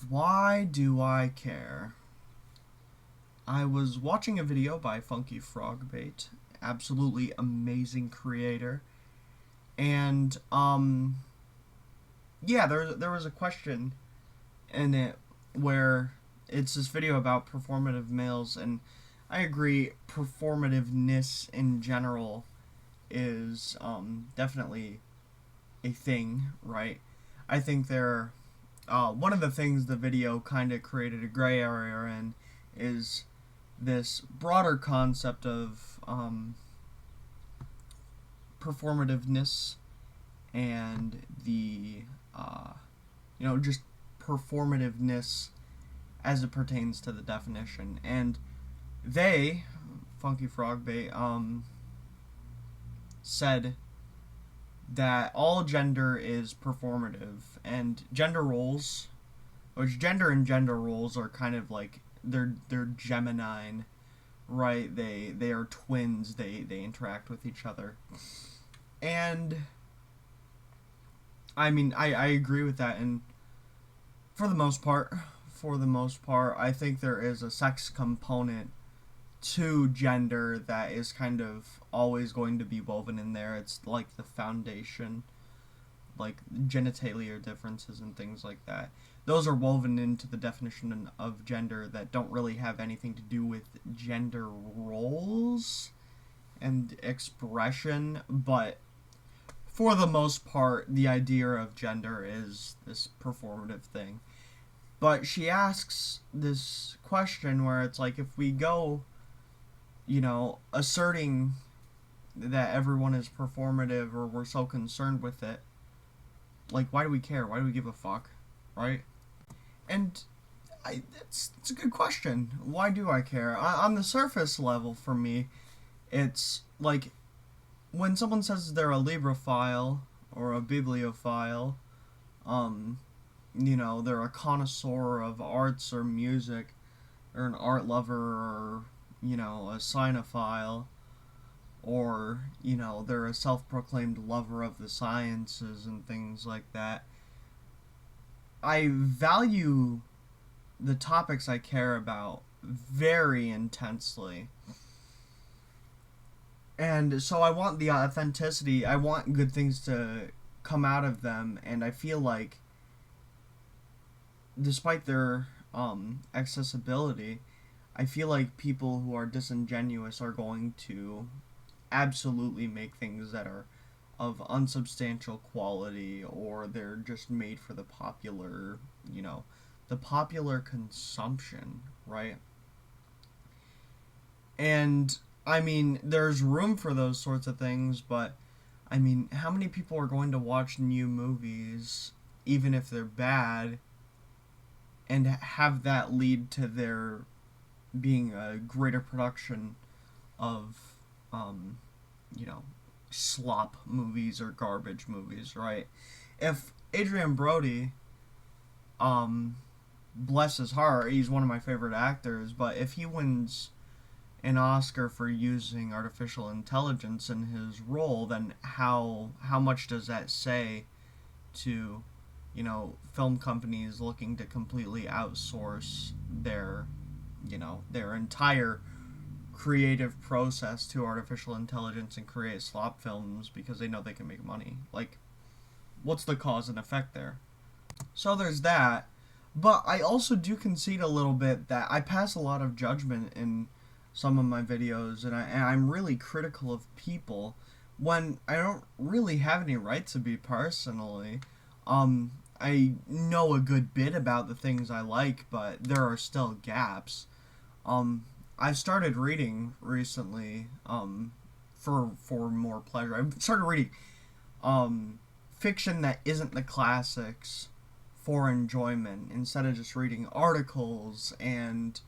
Why do I care? I was watching a video by Funky Frogbait, absolutely amazing creator, and yeah, there was a question in it where it's this video about performative males, and I agree, performativeness in general is definitely a thing, right? I think there one of the things the video kind of created a gray area in is this broader concept of performativeness and the just performativeness as it pertains to the definition. And they, Funky Frogbait, said that all gender is performative, and gender roles, which gender and gender roles are kind of like they're Gemini, right? They are twins. They interact with each other, and I mean I agree with that, and for the most part, I think there is a sex component to gender that is kind of always going to be woven in there. It's like the foundation, like genitalia differences and things like that. Those are woven into the definition of gender that don't really have anything to do with gender roles and expression, but for the most part, the idea of gender is this performative thing. But she asks this question where it's like, if we go, asserting that everyone is performative or we're so concerned with it, like, why do we care? Why do we give a fuck? Right? And it's a good question. Why do I care? On the surface level, for me, it's like when someone says they're a Librophile or a bibliophile, um, they're a connoisseur of arts or music, or an art lover, or, a sinophile, or, they're a self proclaimed lover of the sciences and things like that. I value the topics I care about very intensely. And so I want the authenticity, I want good things to come out of them, and I feel like despite their accessibility, I feel like people who are disingenuous are going to absolutely make things that are of unsubstantial quality, or they're just made for the popular, the popular consumption, right? And I mean, there's room for those sorts of things, but I mean, how many people are going to watch new movies, even if they're bad, and have that lead to there being a greater production of, um, you know, slop movies or garbage movies, right? If Adrian Brody, um, bless his heart, he's one of my favorite actors, but if he wins an Oscar for using artificial intelligence in his role, then how much does that say to, film companies looking to completely outsource their entire creative process to artificial intelligence and create slop films because they know they can make money? Like, what's the cause and effect there? So there's that. But I also do concede a little bit that I pass a lot of judgment in some of my videos, and I'm really critical of people when I don't really have any right to be personally. I know a good bit about the things I like, but there are still gaps. I've started reading recently, for more pleasure. I've started reading fiction that isn't the classics for enjoyment instead of just reading articles and,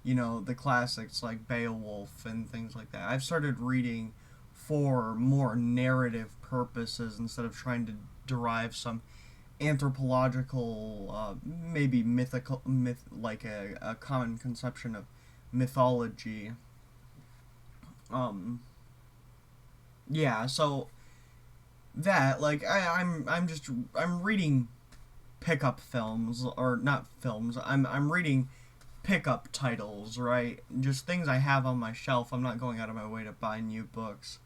the classics like Beowulf and things like that. I've started reading for more narrative purposes instead of trying to derive some anthropological, maybe mythical, like a common conception of mythology. Um, yeah, so that, like, I'm reading pickup films, or not films. I'm reading pickup titles, right? Just things I have on my shelf. I'm not going out of my way to buy new books.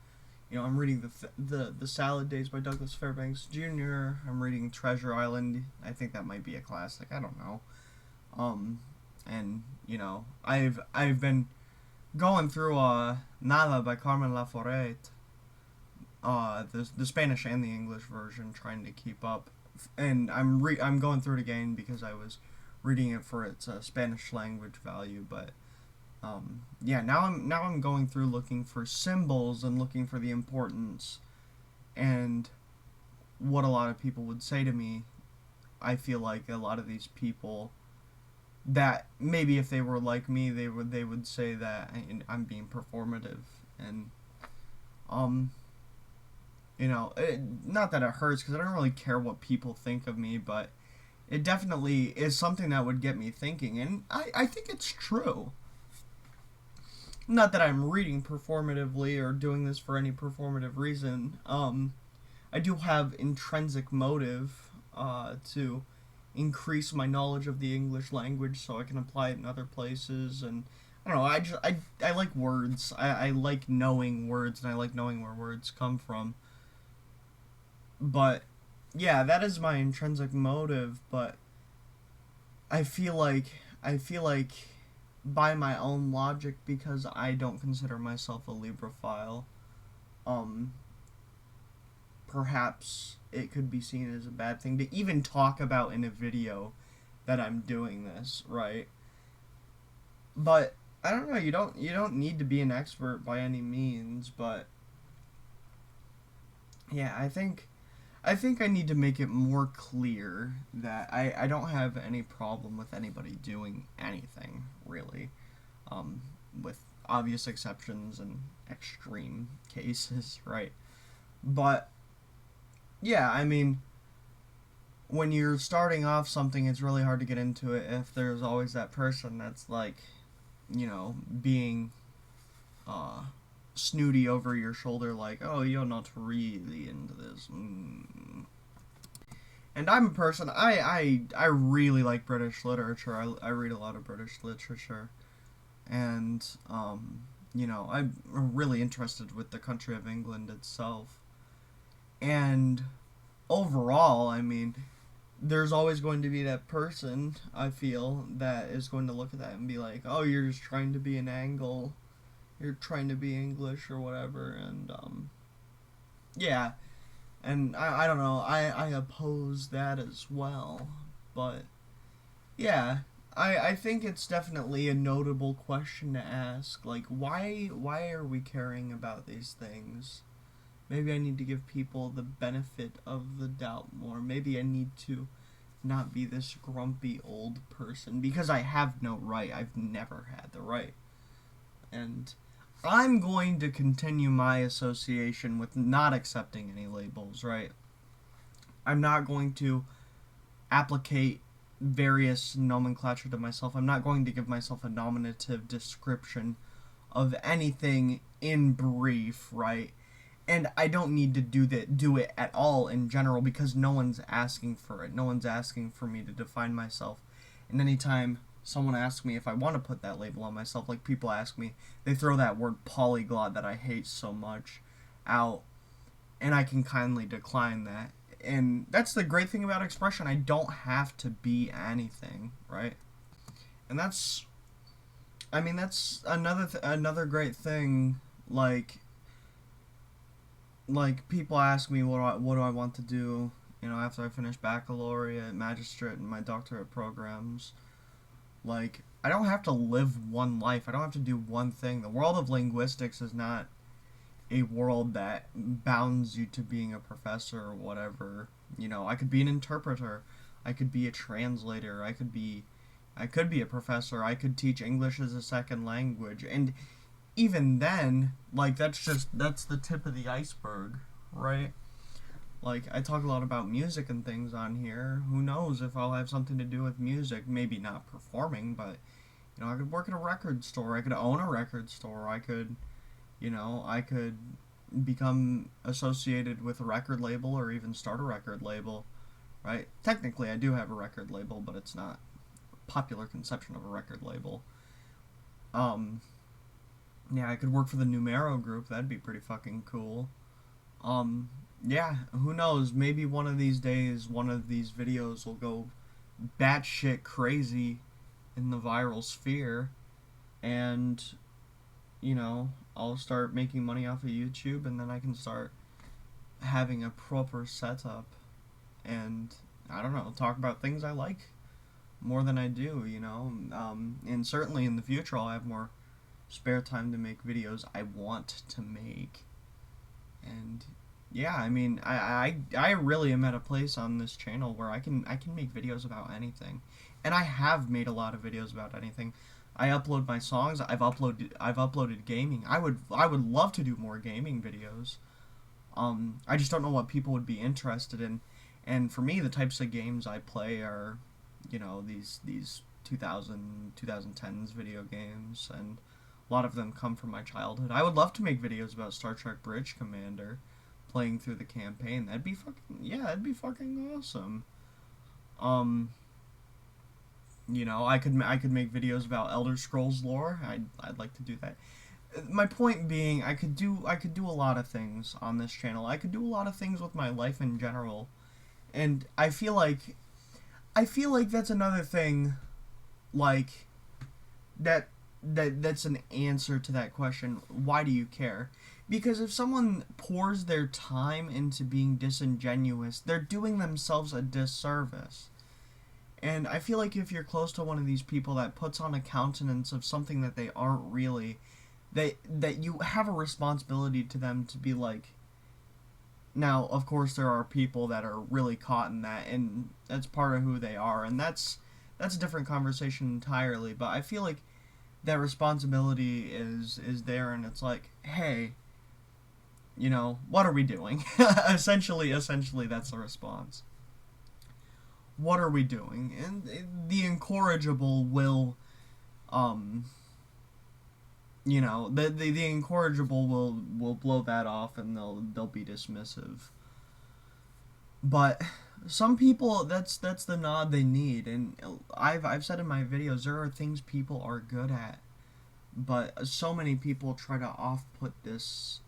You know, I'm reading the Salad Days by Douglas Fairbanks Jr. I'm reading Treasure Island. I think that might be a classic. I don't know. And you know, I've been going through Nala by Carmen Laforet, the Spanish and the English version, trying to keep up. And I'm going through it again because I was reading it for its Spanish language value. But yeah, now I'm going through looking for symbols and looking for the importance, and what a lot of people would say to me. I feel like a lot of these people, that maybe if they were like me, they would say that I'm being performative. And you know, not that it hurts, because I don't really care what people think of me, but it definitely is something that would get me thinking, and I think it's true. Not that I'm reading performatively or doing this for any performative reason. I do have intrinsic motive to increase my knowledge of the English language so I can apply it in other places. And I don't know, I like words. I like knowing words, and I like knowing where words come from. But yeah, that is my intrinsic motive. But I feel like by my own logic, because I don't consider myself a Librophile, um, perhaps it could be seen as a bad thing to even talk about in a video that I'm doing this, right? But I don't know, you don't need to be an expert by any means, but yeah, I think I need to make it more clear that I don't have any problem with anybody doing anything, really. With obvious exceptions and extreme cases, right? But yeah, I mean, when you're starting off something, it's really hard to get into it if there's always that person that's like, being uh, snooty over your shoulder, like, oh, you're not really into this. And I'm a person, I really like British literature. I read a lot of British literature. And, I'm really interested with the country of England itself. And overall, I mean, there's always going to be that person, I feel, that is going to look at that and be like, oh, you're just trying to be an angle. You're trying to be English or whatever. And, yeah. And I don't know, I oppose that as well. But, yeah. I think it's definitely a notable question to ask. Like, why are we caring about these things? Maybe I need to give people the benefit of the doubt more. Maybe I need to not be this grumpy old person, because I have no right. I've never had the right. And I'm going to continue my association with not accepting any labels, right? I'm not going to applicate various nomenclature to myself. I'm not going to give myself a nominative description of anything in brief, right? And I don't need to do it at all in general, because no one's asking for it. No one's asking for me to define myself. And anytime someone asks me if I want to put that label on myself, like people ask me, they throw that word polyglot that I hate so much out, and I can kindly decline that. And that's the great thing about expression. I don't have to be anything, right? And that's another great thing. Like people ask me what do I want to do, after I finish baccalaureate, magistrate, and my doctorate programs. Like, I don't have to live one life. I don't have to do one thing. The world of linguistics is not a world that bounds you to being a professor or whatever. I could be an interpreter. I could be a translator. I could be a professor. I could teach English as a second language. And even then, like, that's the tip of the iceberg, right? Like, I talk a lot about music and things on here. Who knows if I'll have something to do with music? Maybe not performing, but I could work at a record store. I could own a record store. I could become associated with a record label, or even start a record label. right? Technically, I do have a record label, but it's not popular conception of a record label. Um, yeah, I could work for the Numero Group. That'd be pretty fucking cool. Um, yeah, who knows? Maybe one of these days, one of these videos will go batshit crazy in the viral sphere, and I'll start making money off of YouTube, and then I can start having a proper setup, and I don't know, talk about things I like more than I do. And certainly in the future, I'll have more spare time to make videos I want to make. And yeah, I mean, I really am at a place on this channel where I can make videos about anything, and I have made a lot of videos about anything. I upload my songs. I've uploaded gaming. I would love to do more gaming videos. I just don't know what people would be interested in, and for me, the types of games I play are, these 2010s video games, and a lot of them come from my childhood. I would love to make videos about Star Trek Bridge Commander, playing through the campaign. That'd be fucking awesome. Um, I could make videos about Elder Scrolls lore. I'd like to do that. My point being, I could do a lot of things on this channel. I could do a lot of things with my life in general, and I feel like that's another thing, like that's an answer to that question. Why do you care? Because if someone pours their time into being disingenuous, they're doing themselves a disservice. And I feel like if you're close to one of these people that puts on a countenance of something that they aren't really, that you have a responsibility to them to be like. Now, of course, there are people that are really caught in that, and that's part of who they are, and that's a different conversation entirely. But I feel like that responsibility is there, and it's like, hey, what are we doing? essentially, that's the response. What are we doing? And the incorrigible will, um, the incorrigible will blow that off, and they'll be dismissive. But some people, that's the nod they need, and I've said in my videos, there are things people are good at, but so many people try to off-put this,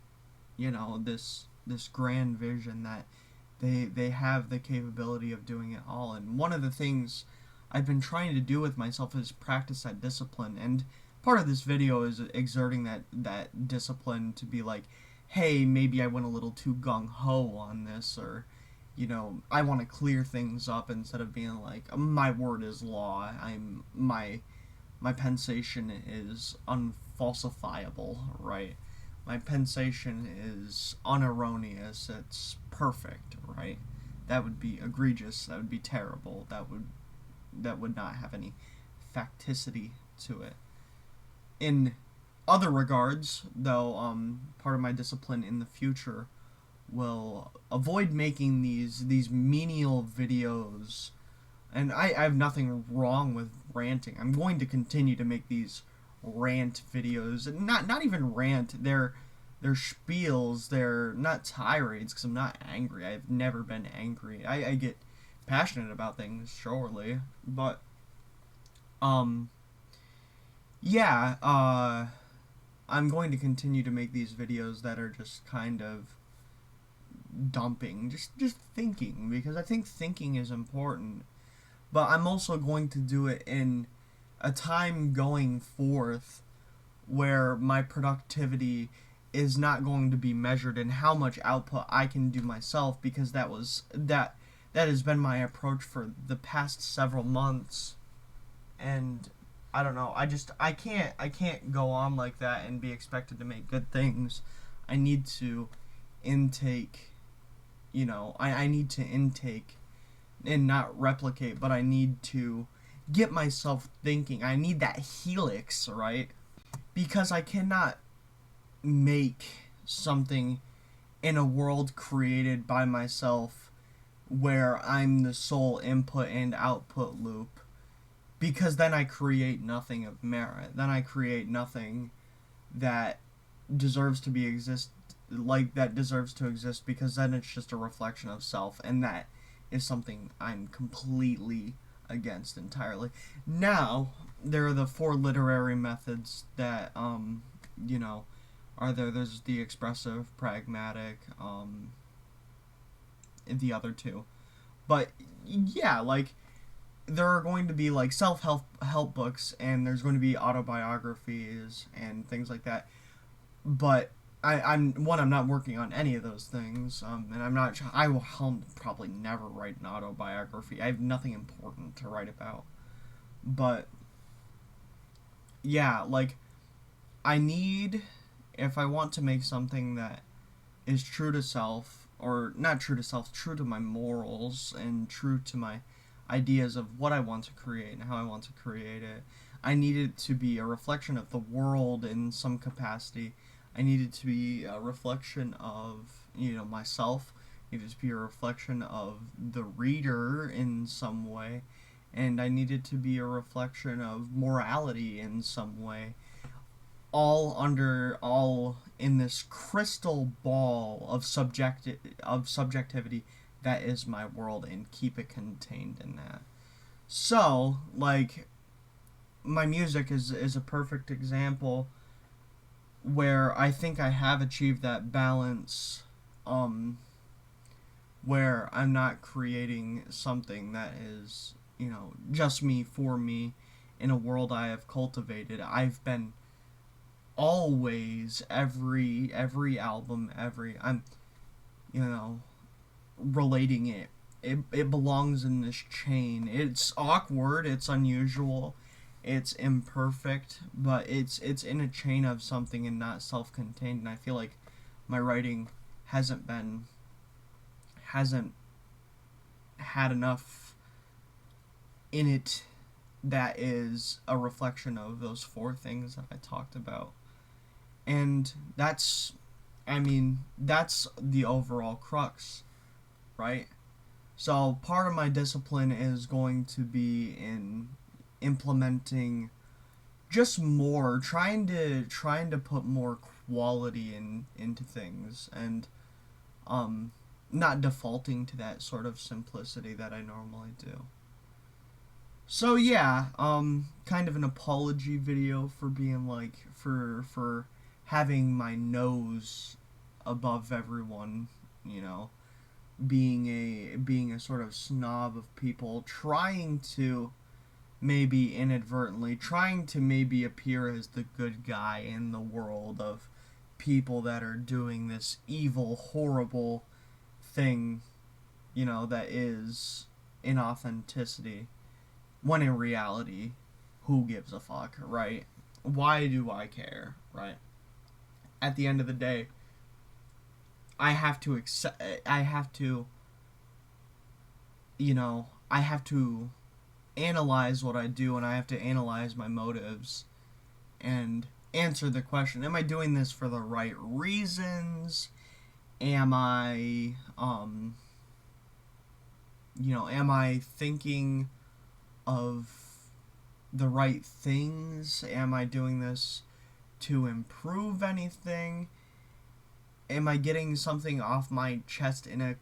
this grand vision that they have the capability of doing it all. And one of the things I've been trying to do with myself is practice that discipline, and part of this video is exerting that discipline to be like, hey, maybe I went a little too gung-ho on this, or I want to clear things up instead of being like, my word is law. My pensation is unfalsifiable, right? My pensation is unerroneous. It's perfect, right? That would be egregious. That would be terrible. That would not have any facticity to it. In other regards, though, part of my discipline in the future will avoid making these menial videos. And I have nothing wrong with ranting. I'm going to continue to make these rant videos. Not even rant. They're spiels. They're not tirades, because I'm not angry. I've never been angry. I get passionate about things, surely, but yeah. I'm going to continue to make these videos that are just kind of dumping, just thinking, because I think thinking is important. But I'm also going to do it in a time going forth where my productivity is not going to be measured in how much output I can do myself, because that has been my approach for the past several months. And I don't know, I can't go on like that and be expected to make good things. I need to intake, I need to intake and not replicate, but I need to get myself thinking. I need that helix, right? Because I cannot make something in a world created by myself where I'm the sole input and output loop, because then I create nothing of merit. Then I create nothing that deserves to deserves to exist, because then it's just a reflection of self, and that is something I'm completely against entirely. Now, there are the four literary methods that, you know, are there. There's the expressive, pragmatic, the other two. But, yeah, like, there are going to be, like, self-help books, and there's going to be autobiographies and things like that. But I'm not working on any of those things, and I will probably never write an autobiography. I have nothing important to write about. But yeah, like, I need, if I want to make something that is true to self, or not true to self, true to my morals and true to my ideas of what I want to create and how I want to create it, I need it to be a reflection of the world in some capacity. I need it to be a reflection of, myself. I need it to be a reflection of the reader in some way. And I need it to be a reflection of morality in some way. All in this crystal ball of subjectivity that is my world, and keep it contained in that. So, like, my music is a perfect example where I think I have achieved that balance, where I'm not creating something that is, just me for me in a world I have cultivated. I've been always, every album, I'm, relating it belongs in this chain. It's awkward, it's unusual, it's imperfect, but it's in a chain of something and not self-contained. And I feel like my writing hasn't had enough in it that is a reflection of those four things that I talked about. And that's the overall crux, right? So part of my discipline is going to be in implementing just more, trying to put more quality into things, and not defaulting to that sort of simplicity that I normally do. So yeah, kind of an apology video for being like, for having my nose above everyone, being a sort of snob of people, trying to maybe inadvertently, trying to maybe appear as the good guy in the world of people that are doing this evil, horrible thing, that is inauthenticity, when in reality, who gives a fuck, right? Why do I care, right? At the end of the day, I have to analyze what I do, and I have to analyze my motives and answer the question, am I doing this for the right reasons? Am I thinking of the right things? Am I doing this to improve anything? Am I getting something off my chest in a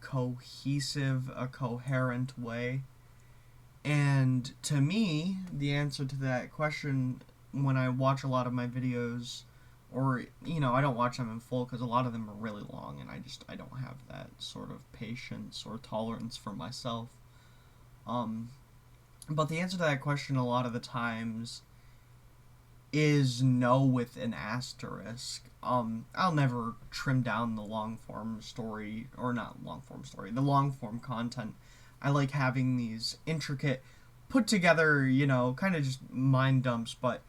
coherent way? And to me, the answer to that question, when I watch a lot of my videos, or, I don't watch them in full because a lot of them are really long, and I don't have that sort of patience or tolerance for myself. But the answer to that question a lot of the times is no, with an asterisk. I'll never trim down the long form story, or not long form story, the long form content. I like having these intricate, put together, kind of just mind dumps, but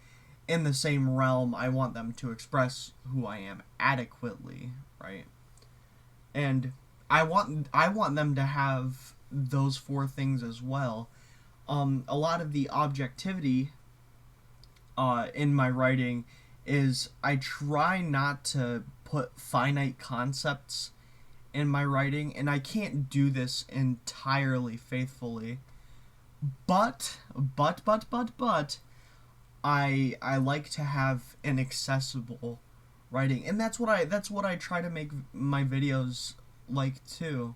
in the same realm, I want them to express who I am adequately, right? And I want them to have those four things as well. A lot of the objectivity in my writing is I try not to put finite concepts in my writing, and I can't do this entirely faithfully. But I like to have an accessible writing, and that's what I try to make my videos like too.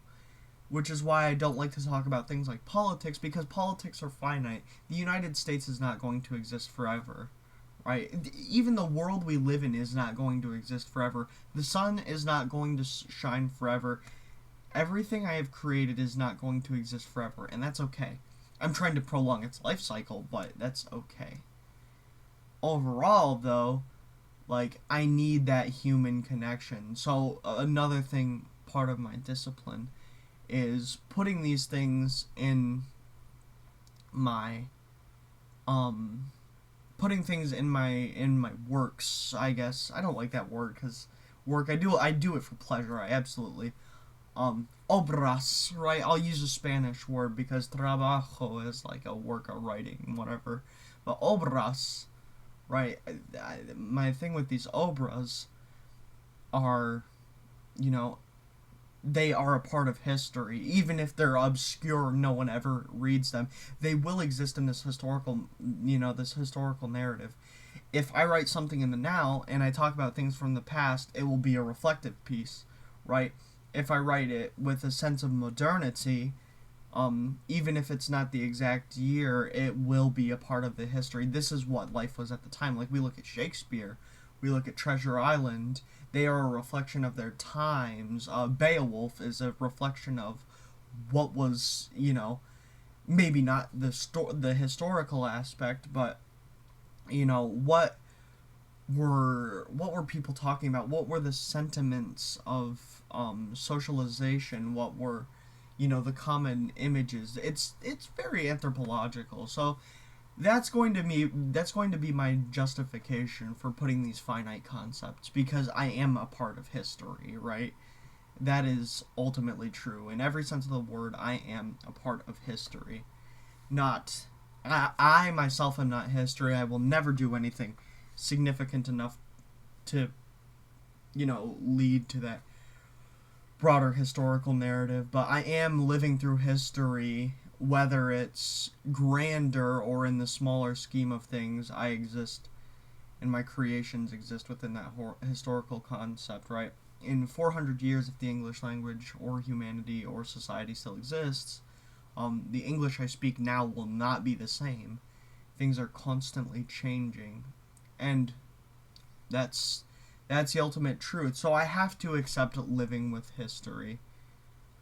which is why I don't like to talk about things like politics, because politics are finite. The United States is not going to exist forever, right? Even the world we live in is not going to exist forever. The sun is not going to shine forever. Everything I have created is not going to exist forever, and that's okay. I'm trying to prolong its life cycle, but that's okay. Overall, though, like, I need that human connection. So, another thing, part of my discipline, is putting these things in my, putting things in my works, I guess. I don't like that word, because work, I do it for pleasure, I absolutely. Obras, right? I'll use a Spanish word because trabajo is like a work of writing, whatever. But obras, right? My thing with these obras are, you know, they are a part of history. Even if they're obscure, no one ever reads them. They will exist in this historical, this historical narrative. If I write something in the now and I talk about things from the past, it will be a reflective piece, right? If I write it with a sense of modernity, even if it's not the exact year, it will be a part of the history. This is what life was at the time. Like, we look at Shakespeare, we look at Treasure Island, they are a reflection of their times. Beowulf is a reflection of what was, maybe not the historical aspect, but, what were people talking about? What were the sentiments of socialization? What were, the common images? It's very anthropological. So that's going to be my justification for putting these finite concepts, because I am a part of history, right? That is ultimately true. In every sense of the word, I am a part of history. Not I myself am not history. I will never do anything significant enough to, lead to that broader historical narrative, but I am living through history, whether it's grander or in the smaller scheme of things. I exist, and my creations exist within that historical concept, right? In 400 years, if the English language or humanity or society still exists, the English I speak now will not be the same. Things are constantly changing, and that's the ultimate truth. So I have to accept living with history,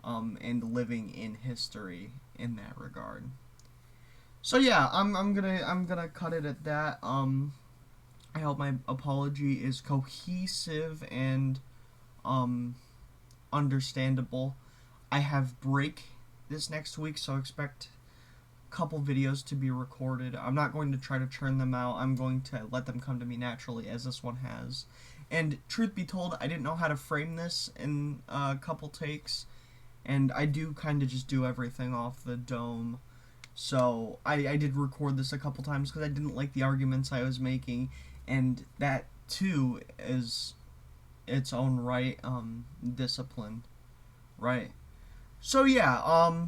and living in history in that regard. So yeah, I'm gonna cut it at that. I hope my apology is cohesive and understandable. I have break this next week, so expect couple videos to be recorded. I'm not going to try to churn them out. I'm going to let them come to me naturally, as this one has. And truth be told, I didn't know how to frame this in a couple takes, and I do kind of just do everything off the dome. So I did record this a couple times because I didn't like the arguments I was making, and that too is its own right discipline, right? So yeah, I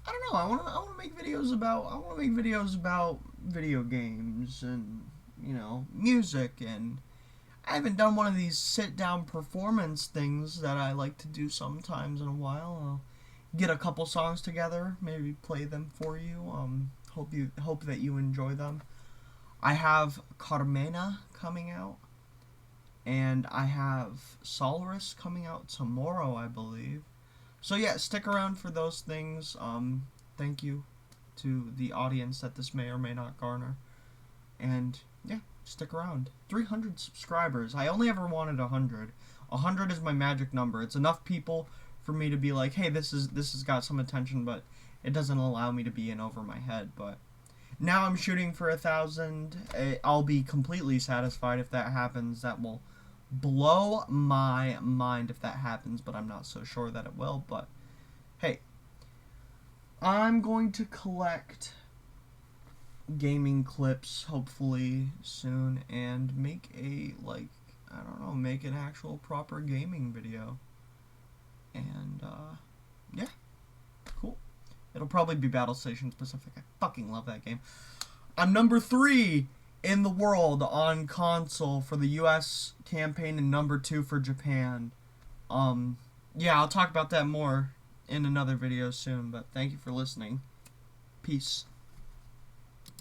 don't know. I want to make videos about video games and music, and I haven't done one of these sit down performance things that I like to do sometimes in a while. I'll get a couple songs together, maybe play them for you. Hope that you enjoy them. I have Carmena coming out, and I have Solris coming out tomorrow, I believe. So yeah, stick around for those things. Thank you to the audience that this may or may not garner. And yeah, stick around. 300 subscribers. I only ever wanted 100. 100 is my magic number. It's enough people for me to be like, hey, this has got some attention, but it doesn't allow me to be in over my head. But now I'm shooting for 1,000. I'll be completely satisfied if that happens. That will blow my mind if that happens, but I'm not so sure that it will. But hey, I'm going to collect gaming clips hopefully soon and make make an actual proper gaming video. And yeah, cool. It'll probably be Battle Station specific. I fucking love that game. I'm number 3 in the world on console for the US campaign, and number 2 for Japan. Yeah, I'll talk about that more in another video soon. But thank you for listening. Peace.